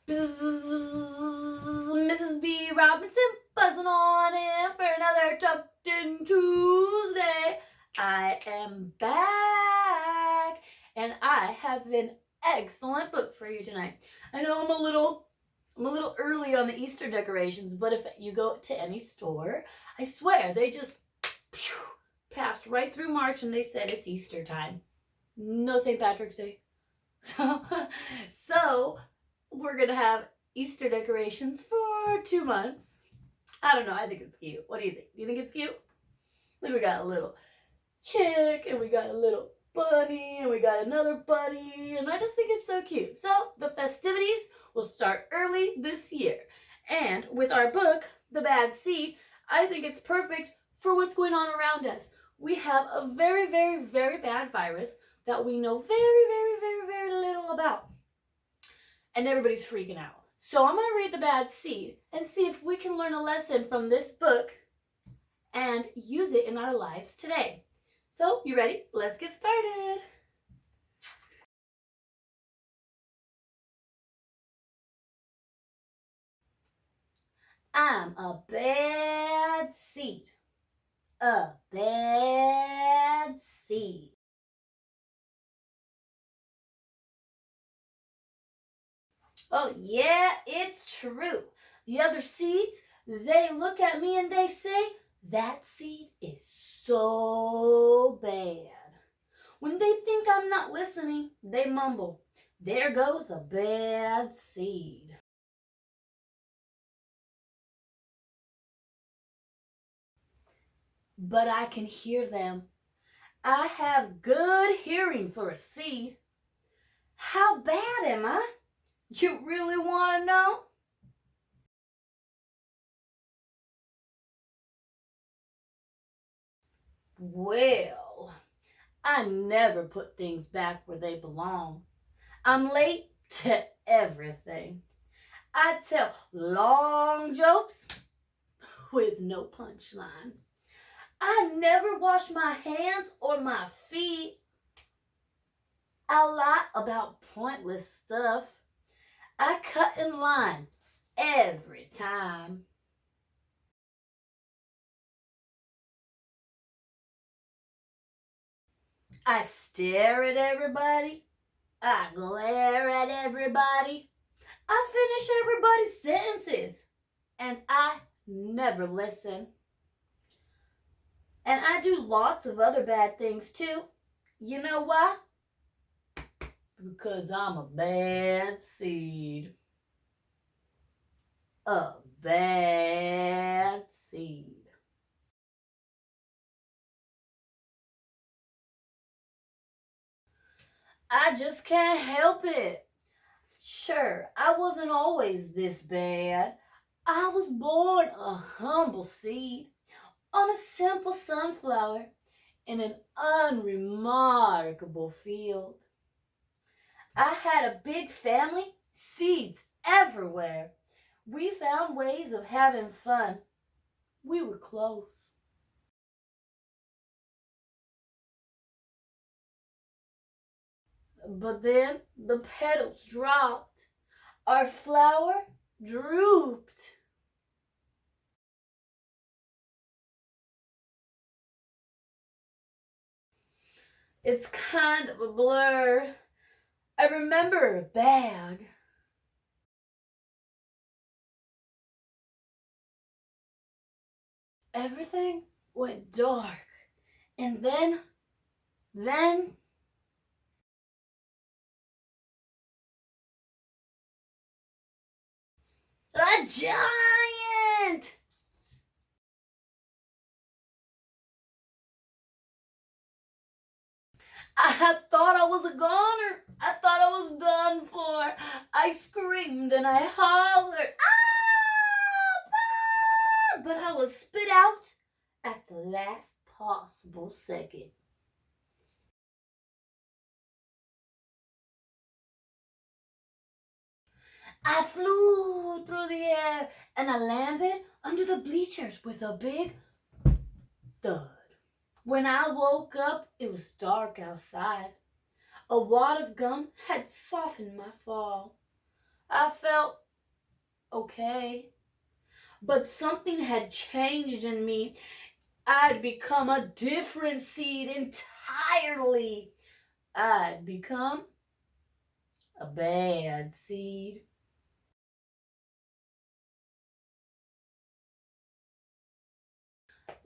Mrs. B. Robinson buzzing on in for another Tucked In Tuesday. I am back, and I have an excellent book for you tonight. I know I'm a little early on the Easter decorations, but if you go to any store, I swear they just passed right through March and they said it's Easter time. No St. Patrick's Day. So we're gonna have Easter decorations for 2 months. I don't know. I think it's cute. What do you think? Do you think it's cute? Look, we got a little chick, and we got a little bunny, and we got another bunny, and I just think it's so cute. So the festivities will start early this year, and with our book, The Bad Seed, I think it's perfect for what's going on around us. We have a very, very, very bad virus that we know very, very, very, very little about, and everybody's freaking out. So I'm going to read The Bad Seed and see if we can learn a lesson from this book and use it in our lives today. So, you ready? Let's get started. I'm a bad seed. A bad seed. Oh, yeah, it's true. The other seeds, they look at me and they say, that seed is so bad. When they think I'm not listening, they mumble, there goes a bad seed. But I can hear them. I have good hearing for a seed. How bad am I? You really want to know? Well, I never put things back where they belong. I'm late to everything. I tell long jokes with no punchline. I never wash my hands or my feet. I lie about pointless stuff. I cut in line every time. I stare at everybody. I glare at everybody. I finish everybody's sentences. And I never listen. And I do lots of other bad things too. You know why? Because I'm a bad seed. A bad seed. I just can't help it. Sure, I wasn't always this bad. I was born a humble seed on a simple sunflower in an unremarkable field. I had a big family, seeds everywhere. We found ways of having fun. We were close. But then the petals dropped. Our flower drooped. It's kind of a blur. I remember a bag. Everything went dark. And then, a giant! I thought I was a goner. I thought I was done for. I screamed and I hollered, ah, but I was spit out at the last possible second. I flew through the air and I landed under the bleachers with a big thud. When I woke up, it was dark outside. A wad of gum had softened my fall. I felt okay. But something had changed in me. I'd become a different seed entirely. I'd become a bad seed.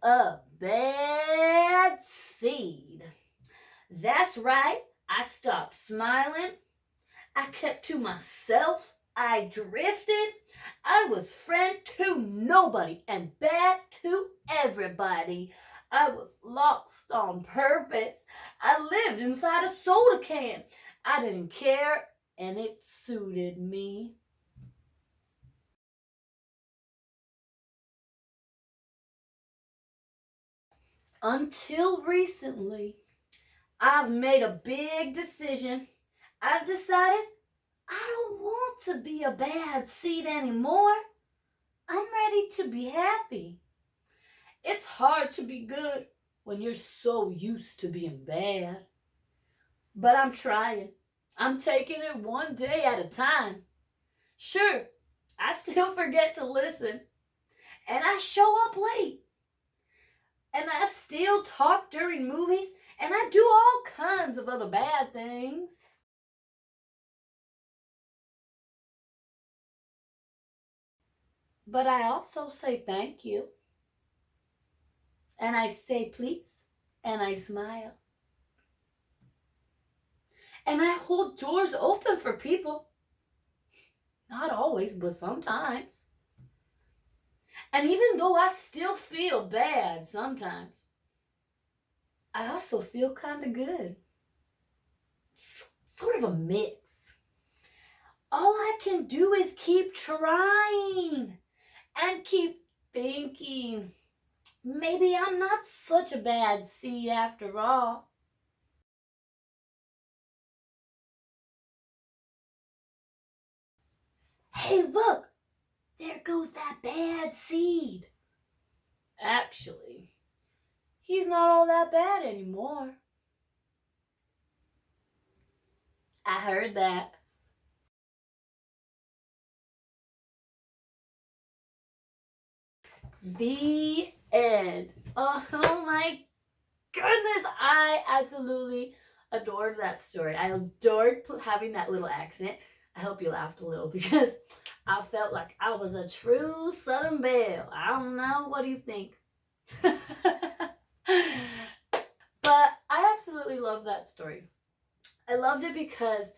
A bad seed. That's right. I stopped smiling. I kept to myself. I drifted. I was friend to nobody and bad to everybody. I was lost on purpose. I lived inside a soda can. I didn't care and it suited me. Until recently, I've made a big decision. I've decided I don't want to be a bad seed anymore. I'm ready to be happy. It's hard to be good when you're so used to being bad. But I'm trying. I'm taking it one day at a time. Sure, I still forget to listen. And I show up late. And I still talk during movies. And I do all kinds of other bad things. But I also say thank you. And I say please. And I smile. And I hold doors open for people. Not always, but sometimes. And even though I still feel bad sometimes, I also feel kind of good. It's sort of a mix. All I can do is keep trying and keep thinking. Maybe I'm not such a bad seed after all. Hey, look, there goes that bad seed. Actually, he's not all that bad anymore. I heard that. The end. Oh my goodness, I absolutely adored that story. I adored having that little accent. I hope you laughed a little because I felt like I was a true Southern belle. I don't know. What do you think? But I absolutely love that story. I loved it because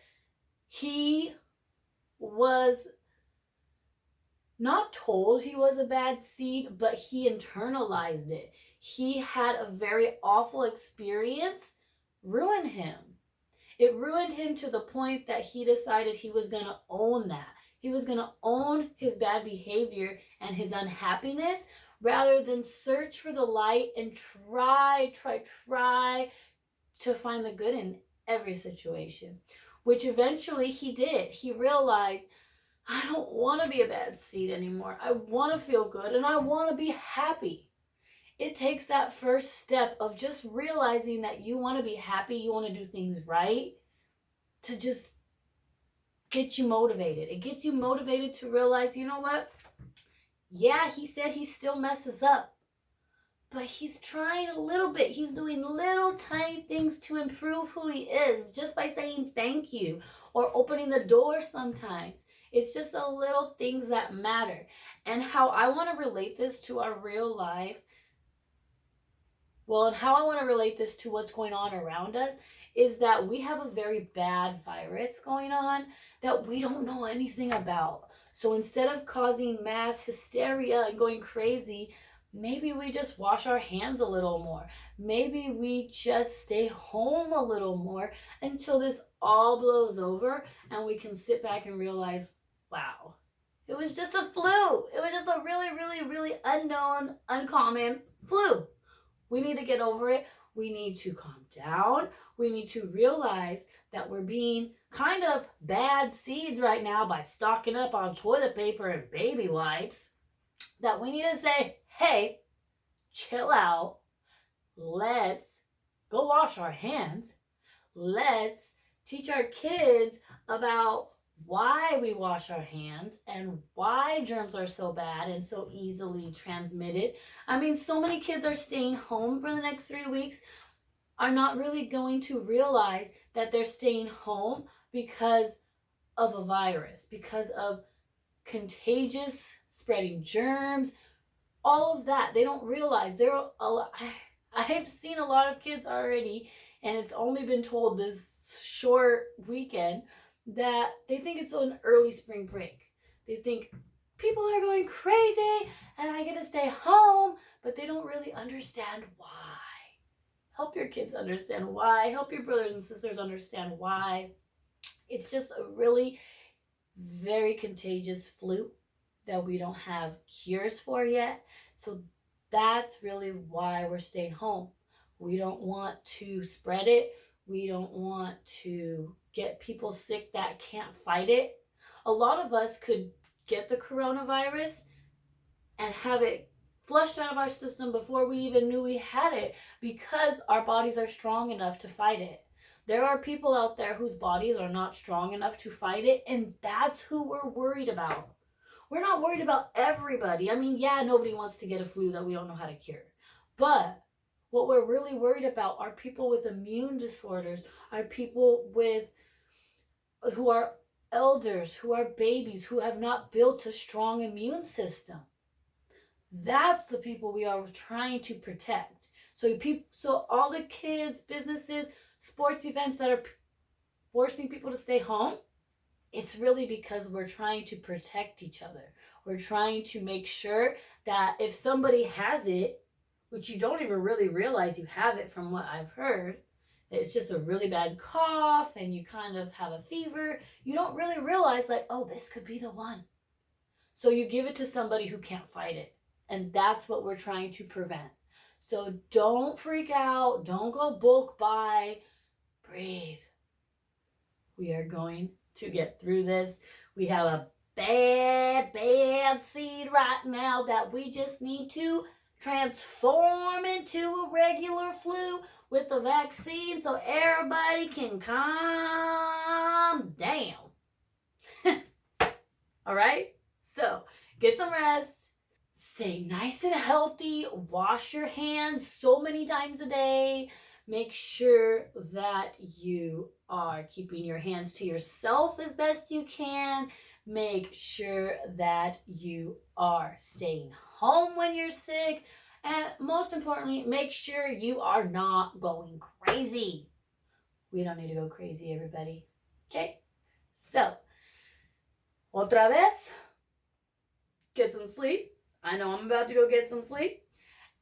he was not told he was a bad seed, but he internalized it. He had a very awful experience ruin him. It ruined him to the point that he decided he was going to own that. He was going to own his bad behavior and his unhappiness rather than search for the light and try to find the good in every situation, which eventually he did. He realized, I don't want to be a bad seed anymore. I want to feel good and I want to be happy. It takes that first step of just realizing that you want to be happy, you want to do things right, to just get you motivated. It gets you motivated to realize, you know what? Yeah, he said he still messes up, but he's trying a little bit. He's doing little tiny things to improve who he is just by saying thank you or opening the door sometimes. It's just the little things that matter. And how I want to relate this to our real life, well, and how I want to relate this to what's going on around us is that we have a very bad virus going on that we don't know anything about. So instead of causing mass hysteria and going crazy, maybe we just wash our hands a little more. Maybe we just stay home a little more until this all blows over and we can sit back and realize, wow, it was just a flu. It was just a really, really, really unknown, uncommon flu. We need to get over it. We need to calm down. We need to realize that we're being kind of bad seeds right now by stocking up on toilet paper and baby wipes. That we need to say, hey, chill out. Let's go wash our hands. Let's teach our kids about why we wash our hands and why germs are so bad and so easily transmitted. I mean, so many kids are staying home for the next 3 weeks, are not really going to realize that they're staying home because of a virus, because of contagious spreading germs, all of that. They don't realize there are a lot. I've seen a lot of kids already, and it's only been told this short weekend that they think it's an early spring break. They think people are going crazy and I get to stay home, but they don't really understand why. Help your kids understand why. Help your brothers and sisters understand why. It's just a really very contagious flu that we don't have cures for yet. So that's really why we're staying home. We don't want to spread it. We don't want to get people sick that can't fight it. A lot of us could get the coronavirus and have it flushed out of our system before we even knew we had it because our bodies are strong enough to fight it. There are people out there whose bodies are not strong enough to fight it, and that's who we're worried about. We're not worried about everybody. I mean, yeah, nobody wants to get a flu that we don't know how to cure. But what we're really worried about are people with immune disorders, are people with who are elders, who are babies, who have not built a strong immune system. That's the people we are trying to protect. So all the kids, businesses, sports events that are forcing people to stay home, it's really because we're trying to protect each other. We're trying to make sure that if somebody has it, which you don't even really realize you have it from what I've heard, it's just a really bad cough and you kind of have a fever, you don't really realize like, oh, this could be the one. So you give it to somebody who can't fight it. And that's what we're trying to prevent. So don't freak out. Don't go bulk buy. Breathe. We are going to get through this. We have a bad seed right now that we just need to transform into a regular flu with the vaccine so everybody can calm down. All right? So get some rest. Stay nice and healthy. Wash your hands so many times a day. Make sure that you are keeping your hands to yourself as best you can. Make sure that you are staying home when you're sick. And most importantly, make sure you are not going crazy. We don't need to go crazy, everybody. Okay? So, otra vez, get some sleep. I know I'm about to go get some sleep.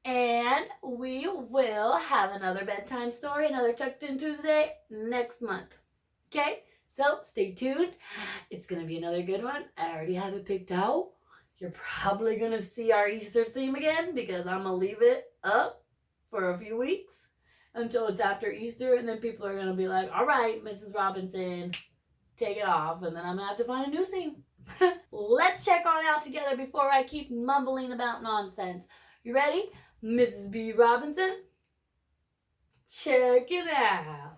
And we will have another bedtime story, another Tucked In Tuesday next month. Okay? So stay tuned. It's going to be another good one. I already have it picked out. You're probably going to see our Easter theme again because I'm going to leave it up for a few weeks until it's after Easter. And then people are going to be like, all right, Mrs. Robinson, take it off. And then I'm going to have to find a new theme. Let's check on out together before I keep mumbling about nonsense. You ready? Mrs. B. Robinson, check it out.